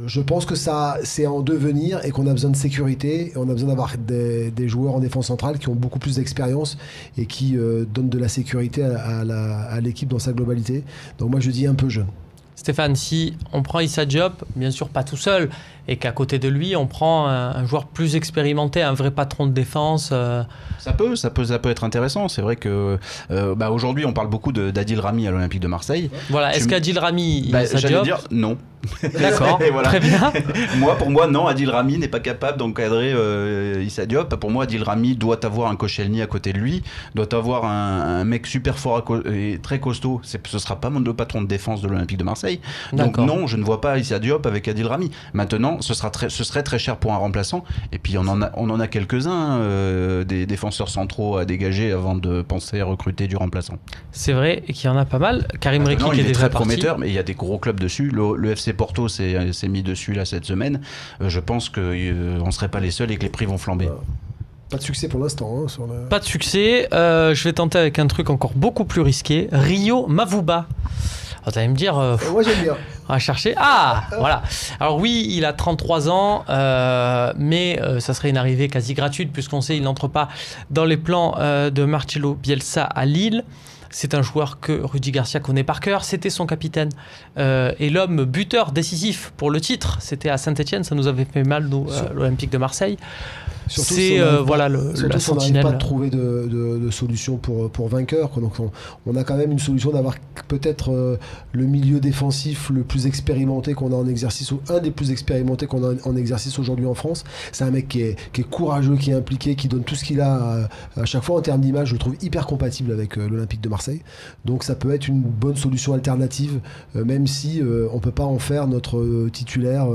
je pense que ça, c'est en devenir et qu'on a besoin de sécurité. Et on a besoin d'avoir des joueurs en défense centrale qui ont beaucoup plus d'expérience et qui donnent de la sécurité à l'équipe dans sa globalité. Donc moi je dis un peu jeune. Stéphane, si on prend Issa Diop, bien sûr pas tout seul, et qu'à côté de lui, on prend un joueur plus expérimenté, un vrai patron de défense. Ça peut être intéressant. C'est vrai que aujourd'hui, on parle beaucoup d'Adil Rami à l'Olympique de Marseille. Voilà. Est-ce qu'Adil Rami, Issa Diop... J'allais dire non. D'accord, voilà. Très bien. Pour moi, non, Adil Rami n'est pas capable d'encadrer Issa Diop. Pour moi, Adil Rami doit avoir un Koscielny à côté de lui, doit avoir un mec super fort et très costaud. Ce sera pas le patron de défense de l'Olympique de Marseille. Donc non, je ne vois pas Issa Diop avec Adil Rami. Maintenant, ce serait très cher pour un remplaçant. Et puis on en a quelques-uns, des défenseurs centraux à dégager avant de penser à recruter du remplaçant. C'est vrai qu'il y en a pas mal. Karim Rekik est déjà très prometteur, mais il y a des gros clubs dessus. Le FC Porto s'est mis dessus là cette semaine. Je pense qu'on ne serait pas les seuls et que les prix vont flamber. Pas de succès pour l'instant. Pas de succès. Je vais tenter avec un truc encore beaucoup plus risqué. Rio Mavuba. Vous allez me dire... moi j'aime bien. On va chercher. Ah, voilà. Alors oui, il a 33 ans, mais ça serait une arrivée quasi gratuite puisqu'on sait qu'il n'entre pas dans les plans de Marcelo Bielsa à Lille. C'est un joueur que Rudy Garcia connaît par cœur. C'était son capitaine et l'homme buteur décisif pour le titre. C'était à Saint-Etienne. Ça nous avait fait mal, nous, l'Olympique de Marseille. Surtout c'est voilà la sentinelle. On n'arrive pas à trouver de solution pour vainqueur. Donc on a quand même une solution d'avoir peut-être le milieu défensif le plus expérimenté qu'on a en exercice, ou un des plus expérimentés qu'on a en exercice aujourd'hui en France. C'est un mec qui est courageux, qui est impliqué, qui donne tout ce qu'il a à chaque fois. En termes d'image, je le trouve hyper compatible avec l'Olympique de Marseille. Donc ça peut être une bonne solution alternative, même si on ne peut pas en faire notre titulaire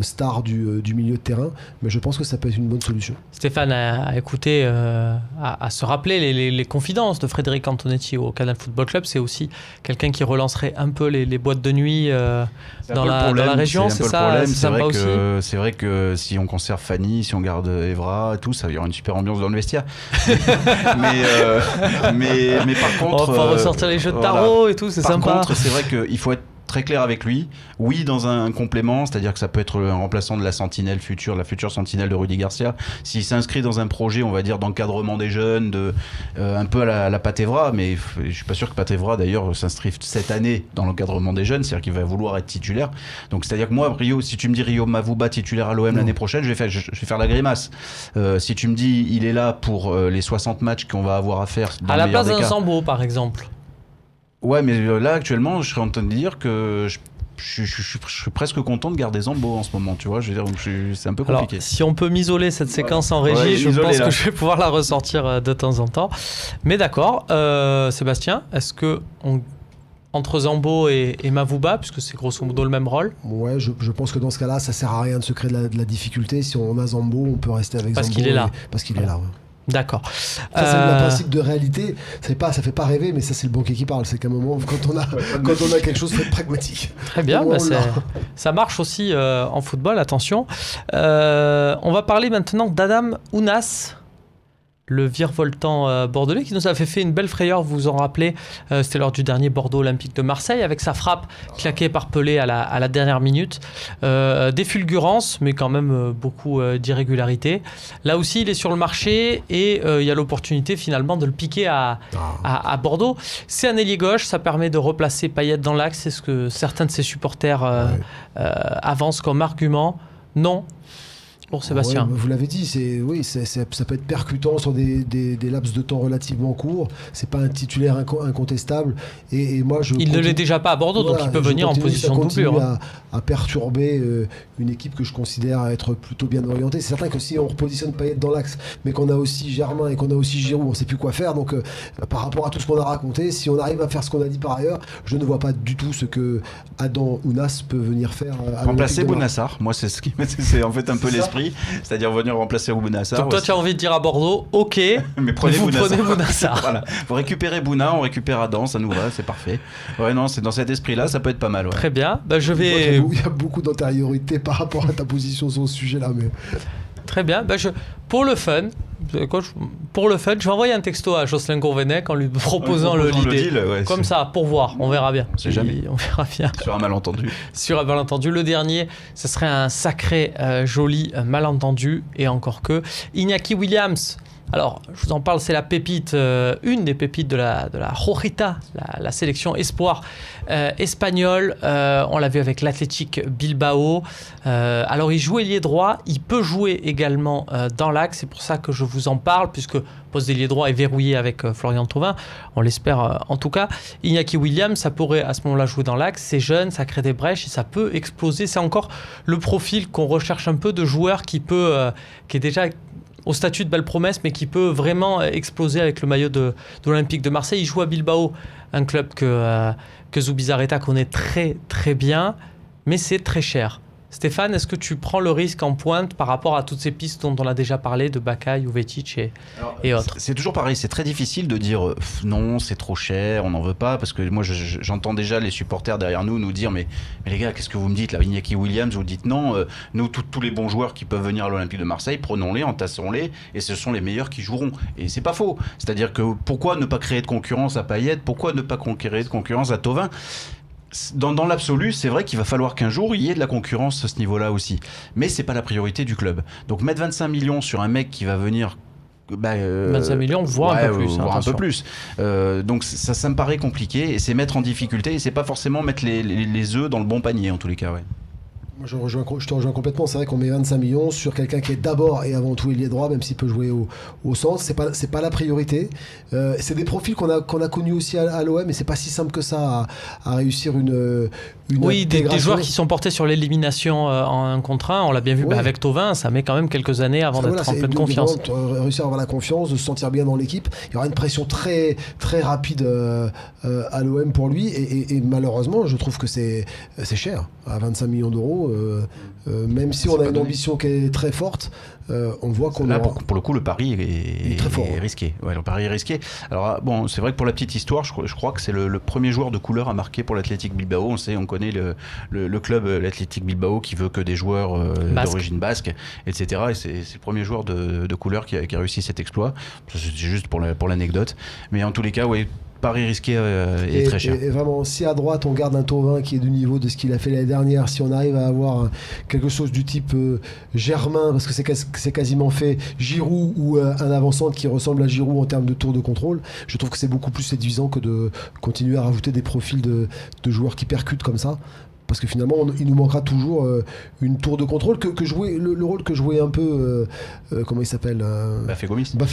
star du milieu de terrain, mais je pense que ça peut être une bonne solution. Stéphane a écouté, à se rappeler les confidences de Frédéric Antonetti au Canal Football Club. C'est aussi quelqu'un qui relancerait un peu les boîtes de nuit dans la région, c'est ça? C'est vrai que si on conserve Fanny, si on garde Evra, tout ça, il y aura une super ambiance dans le vestiaire. mais par contre, on va ressortir les jeux de tarot et tout, c'est sympa. Par contre, c'est vrai qu'il faut être très clair avec lui. Oui, dans un complément, c'est-à-dire que ça peut être un remplaçant de la sentinelle future, la future sentinelle de Rudy Garcia. S'il s'inscrit dans un projet, on va dire, d'encadrement des jeunes, un peu à la Patevra, mais je suis pas sûr que Patevra, d'ailleurs, s'inscrive cette année dans l'encadrement des jeunes, c'est-à-dire qu'il va vouloir être titulaire. Donc, c'est-à-dire que moi, si tu me dis Rio Mavuba titulaire à l'OM l'année prochaine, je vais faire la grimace. Si tu me dis, il est là pour les 60 matchs qu'on va avoir à faire. À la place d'un Sambo, par exemple. Ouais, mais là, actuellement, je serais en train de dire que je suis presque content de garder Zambo en ce moment, tu vois. Je veux dire, c'est un peu compliqué. Alors, si on peut m'isoler cette séquence en régie, je pense que je vais pouvoir la ressortir de temps en temps. Mais d'accord, Sébastien, est-ce que entre Zambo et Mavuba, puisque c'est grosso modo le même rôle? Ouais, je pense que dans ce cas-là, ça sert à rien de se créer de la difficulté. Si on a Zambo, on peut rester avec Zambo. Parce qu'il est là. Parce qu'il est là, ouais. D'accord. Ça, c'est le principe de réalité. Ça fait pas rêver, mais ça, c'est le banquier qui parle. C'est qu'à un moment, quand on a quelque chose, il faut être pragmatique. Très bien, ça marche aussi en football, attention. On va parler maintenant d'Adam Ounas, le virevoltant bordelais, qui nous avait fait une belle frayeur, vous vous en rappelez, c'était lors du dernier Bordeaux Olympique de Marseille, avec sa frappe claquée par Pelé à la dernière minute. Des fulgurances, mais quand même beaucoup d'irrégularités. Là aussi, il est sur le marché et il y a l'opportunité finalement de le piquer à Bordeaux. C'est un ailier gauche, ça permet de replacer Payet dans l'axe, c'est ce que certains de ses supporters avancent comme argument. Non. Pour Sébastien. Ouais, vous l'avez dit, ça peut être percutant sur des laps de temps relativement courts. C'est pas un titulaire incontestable. Et moi, il ne l'est déjà pas à Bordeaux, donc il peut venir en position de doublure. À perturber une équipe que je considère être plutôt bien orientée. C'est certain que si on repositionne Payet dans l'axe, mais qu'on a aussi Germain et qu'on a aussi Giroud, on ne sait plus quoi faire. Donc, par rapport à tout ce qu'on a raconté, si on arrive à faire ce qu'on a dit par ailleurs, je ne vois pas du tout ce que Adam Ounas peut venir faire. Remplacer Bounassar. Moi, c'est ce qui, c'est en fait un peu l'esprit. C'est-à-dire venir remplacer Bounassar. Donc toi, tu as envie de dire à Bordeaux, ok, mais prenez Bounassar. Voilà. Vous récupérez Bouna, on récupère Adam, ça nous va, c'est parfait. Ouais, non, c'est dans cet esprit-là, ça peut être pas mal. Ouais. Très bien. Il y a beaucoup d'antériorité par rapport à ta position sur ce sujet-là. Mais... Très bien. Pour le fun, je vais envoyer un texto à Jocelyn Gourvenec en lui proposant l'idée. Comme ça, pour voir, on verra bien. On verra bien. Sur un malentendu. Sur un malentendu. Le dernier, ce serait un sacré joli malentendu, et encore que. Iñaki Williams. Alors, je vous en parle, c'est la pépite, une des pépites de la Rojita, la sélection espoir espagnole. On l'a vu avec l'Athletic Bilbao. Alors, il joue ailier droit, il peut jouer également dans l'axe. C'est pour ça que je vous en parle, puisque le poste d'ailier droit est verrouillé avec Florian Thauvin. On l'espère en tout cas. Iñaki Williams, ça pourrait à ce moment-là jouer dans l'axe. C'est jeune, ça crée des brèches et ça peut exploser. C'est encore le profil qu'on recherche un peu de joueur qui est déjà au statut de belle promesse, mais qui peut vraiment exploser avec le maillot de l'Olympique de Marseille. Il joue à Bilbao, un club que Zubizarreta connaît très très bien, mais c'est très cher. Stéphane, est-ce que tu prends le risque en pointe par rapport à toutes ces pistes dont on a déjà parlé, de Bakay, Jovetic et autres? C'est toujours pareil, c'est très difficile de dire non, c'est trop cher, on n'en veut pas, parce que moi j'entends déjà les supporters derrière nous dire mais les gars, qu'est-ce que vous me dites là, Iñaki Williams, vous dites non, nous tous les bons joueurs qui peuvent venir à l'Olympique de Marseille, prenons-les, entassons-les, et ce sont les meilleurs qui joueront. Et c'est pas faux, c'est-à-dire que pourquoi ne pas créer de concurrence à Payet, pourquoi ne pas créer de concurrence à Thauvin? Dans l'absolu, c'est vrai qu'il va falloir qu'un jour il y ait de la concurrence à ce niveau-là aussi. Mais c'est pas la priorité du club. Donc mettre 25 millions sur un mec qui va venir... 25 millions, voire un peu plus. Voire un peu plus. Donc ça me paraît compliqué et c'est mettre en difficulté et c'est pas forcément mettre les œufs dans le bon panier en tous les cas. Ouais. Moi, je te rejoins complètement. C'est vrai qu'on met 25 millions sur quelqu'un qui est d'abord et avant tout ailier droit, même s'il peut jouer au centre. C'est pas la priorité. C'est des profils qu'on a connus aussi à l'OM, mais c'est pas si simple que ça à réussir une oui, des joueurs qui sont portés sur l'élimination en 1 contre 1. On l'a bien vu avec Thauvin, ça met quand même quelques années avant d'être en pleine confiance. Réussir à avoir la confiance, de se sentir bien dans l'équipe. Il y aura une pression très, très rapide à l'OM pour lui. Et malheureusement, je trouve que c'est cher. À 25 millions d'euros. Même si on a une ambition qui est très forte, on voit qu'on là pour le coup le pari est très fort, risqué. Ouais, le pari est risqué. Alors bon, c'est vrai que pour la petite histoire, je crois que c'est le premier joueur de couleur à marquer pour l'Athletic Bilbao. On connaît le club l'Athletic Bilbao qui veut que des joueurs d'origine basque, etc. Et c'est le premier joueur de couleur qui a réussi cet exploit. C'est juste pour l'anecdote. Mais en tous les cas, oui. Pari risqué et très cher. Et vraiment, si à droite on garde un Thauvin qui est du niveau de ce qu'il a fait l'année dernière, si on arrive à avoir quelque chose du type Germain, parce que c'est quasiment fait, Giroud ou un avant-centre qui ressemble à Giroud en termes de tour de contrôle, je trouve que c'est beaucoup plus séduisant que de continuer à rajouter des profils de joueurs qui percutent comme ça. Parce que finalement, il nous manquera toujours une tour de contrôle que jouait le rôle que jouait un peu comment il s'appelle Bafé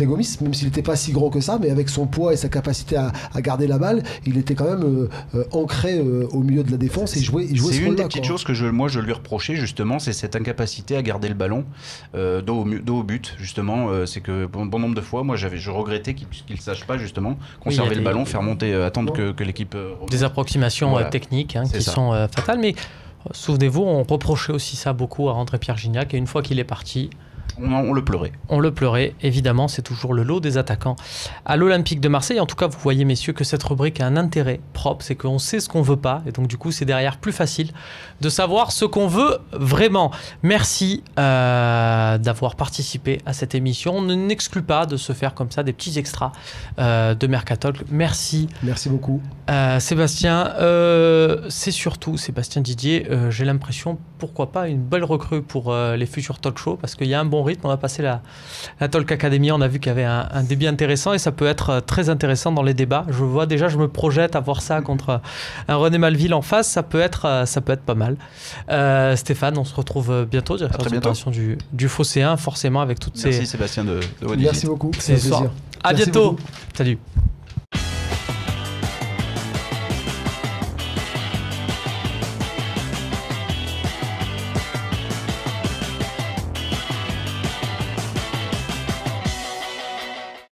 Gomis, même s'il n'était pas si grand que ça, mais avec son poids et sa capacité à garder la balle, il était quand même ancré au milieu de la défense et il jouait ce rôle-là. C'est une des petites choses que je lui reprochais justement, c'est cette incapacité à garder le ballon dos au but justement. C'est que bon nombre de fois, moi je regrettais qu'il ne sache pas justement conserver le ballon, faire monter, attendre que l'équipe remonte. Des approximations techniques qui sont fatales. Mais souvenez-vous, on reprochait aussi ça beaucoup à André Pierre Gignac, et une fois qu'il est parti, On le pleurait. On le pleurait, évidemment, c'est toujours le lot des attaquants à l'Olympique de Marseille. En tout cas, vous voyez, messieurs, que cette rubrique a un intérêt propre, c'est qu'on sait ce qu'on veut pas, et donc du coup, c'est derrière plus facile de savoir ce qu'on veut vraiment. Merci d'avoir participé à cette émission. On n'exclut pas de se faire comme ça des petits extras de Mercatalk. Merci. Merci beaucoup. Sébastien, c'est surtout Sébastien Didier, j'ai l'impression, pourquoi pas, une belle recrue pour les futurs talk shows, parce qu'il y a un bon rythme. On a passé la Talk Academy, on a vu qu'il y avait un débit intéressant et ça peut être très intéressant dans les débats. Je vois déjà, je me projette à voir ça contre un René Malville en face, ça peut être pas mal. Stéphane, on se retrouve bientôt, directeur d'opération du Phocéen, forcément avec toutes ces... Merci Sébastien de votre visite. Merci beaucoup, c'est un plaisir. À bientôt. Salut.